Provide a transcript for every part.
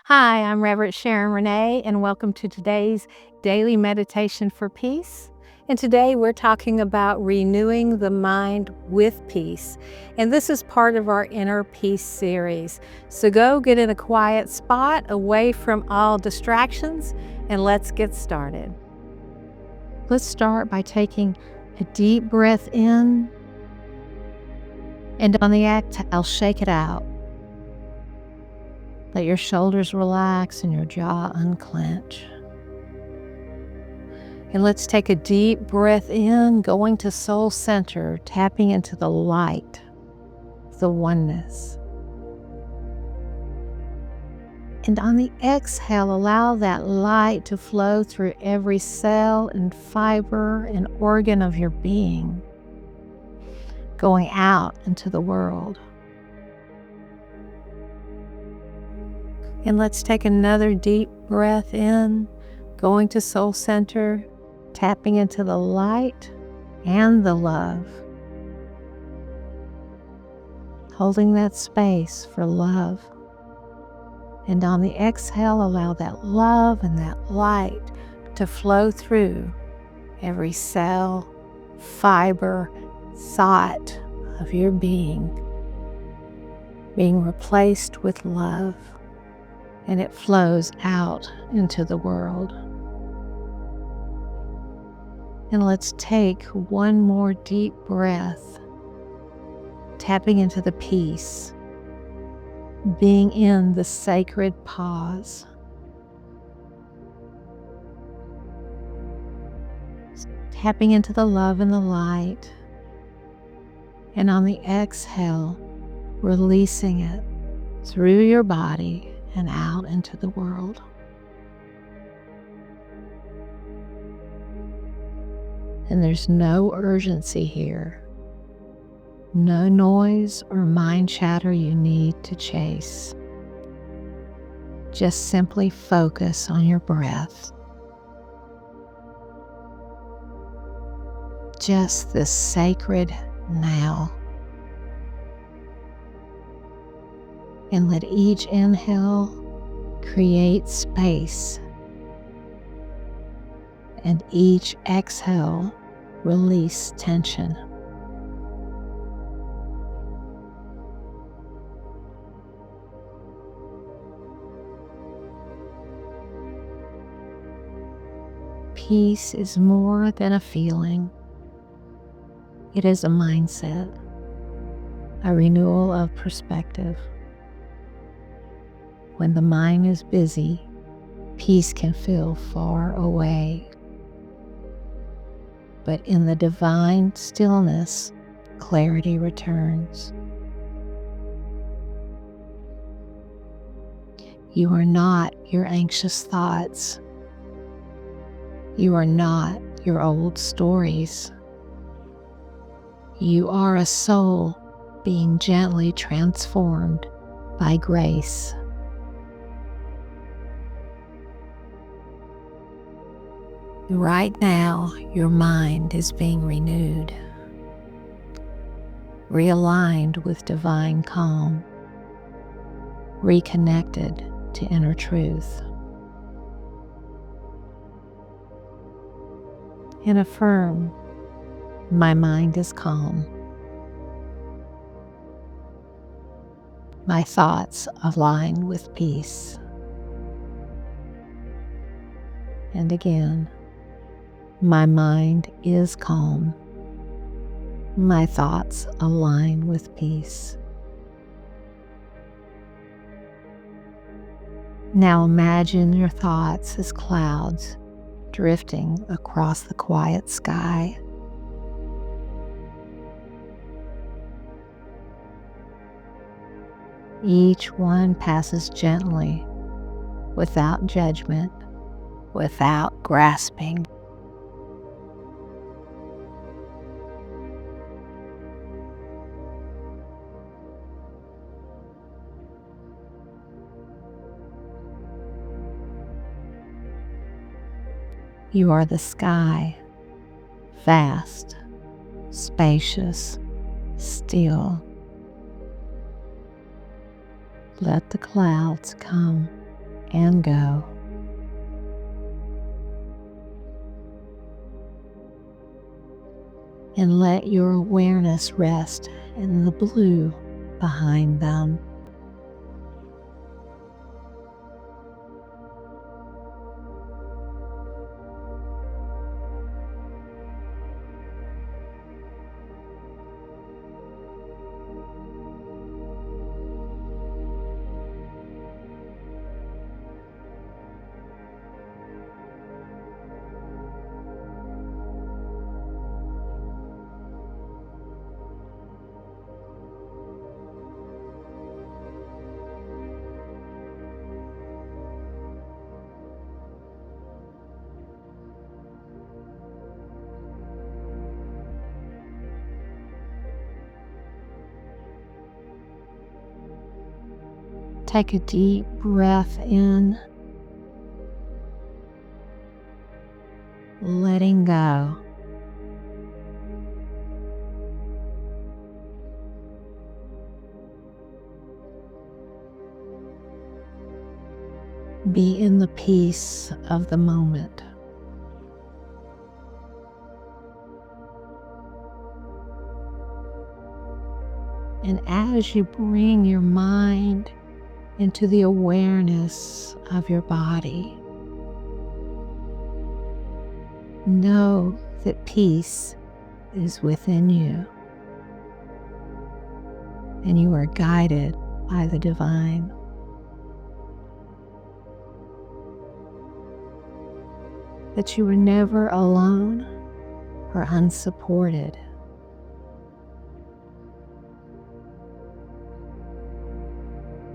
Hi, I'm Reverend Sharon Renae, and welcome to today's daily meditation for peace. And today we're talking about renewing the mind with peace. And this is part of our Inner Peace series. So go get in a quiet spot away from all distractions, and let's get started. Let's start by taking a deep breath in, and on the exhale, shake it out. Let your shoulders relax and your jaw unclench. And let's take a deep breath in, going to soul center, tapping into the light, the oneness. And on the exhale, allow that light to flow through every cell and fiber and organ of your being, going out into the world. And let's take another deep breath in, going to soul center, tapping into the light and the love. Holding that space for love. And on the exhale, allow that love and that light to flow through every cell, fiber, thought of your being replaced with love. And it flows out into the world. And let's take one more deep breath, tapping into the peace, being in the sacred pause. Tapping into the love and the light. And on the exhale, releasing it through your body and out into the world. And there's no urgency here. No noise or mind chatter you need to chase. Just simply focus on your breath. Just this sacred now. And let each inhale create space, and each exhale release tension. Peace is more than a feeling. It is a mindset, a renewal of perspective. When the mind is busy, peace can feel far away. But in the divine stillness, clarity returns. You are not your anxious thoughts. You are not your old stories. You are a soul being gently transformed by grace. Right now, your mind is being renewed, realigned with divine calm, reconnected to inner truth. And affirm, my mind is calm. My thoughts align with peace. And again, my mind is calm. My thoughts align with peace. Now imagine your thoughts as clouds drifting across the quiet sky. Each one passes gently, without judgment, without grasping. You are the sky, vast, spacious, still. Let the clouds come and go. And let your awareness rest in the blue behind them. Take a deep breath in, letting go. Be in the peace of the moment. And as you bring your mind into the awareness of your body, know that peace is within you, and you are guided by the divine. That you are never alone or unsupported.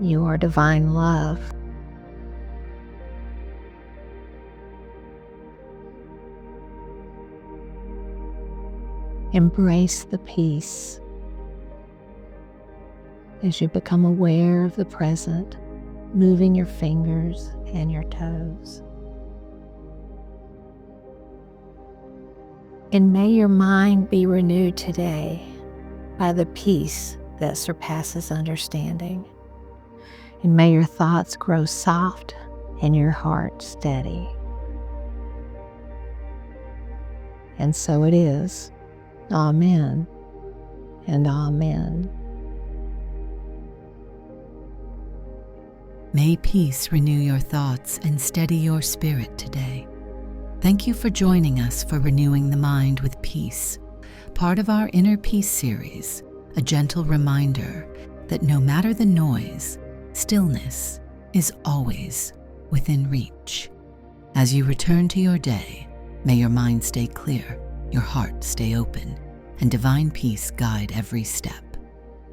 You are divine love. Embrace the peace as you become aware of the present, moving your fingers and your toes. And may your mind be renewed today by the peace that surpasses understanding. And may your thoughts grow soft and your heart steady. And so it is. Amen and amen. May peace renew your thoughts and steady your spirit today. Thank you for joining us for Renewing the Mind with Peace, part of our Inner Peace series, a gentle reminder that no matter the noise, stillness is always within reach. As you return to your day, may your mind stay clear, your heart stay open, and divine peace guide every step.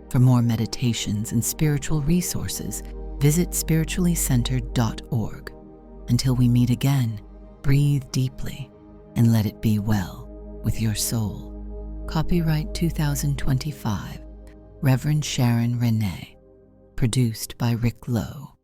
For more meditations and spiritual resources, visit spirituallycentered.org. Until we meet again, breathe deeply and let it be well with your soul. Copyright 2025, Reverend Sharon Renae. Produced by Rick Lowe.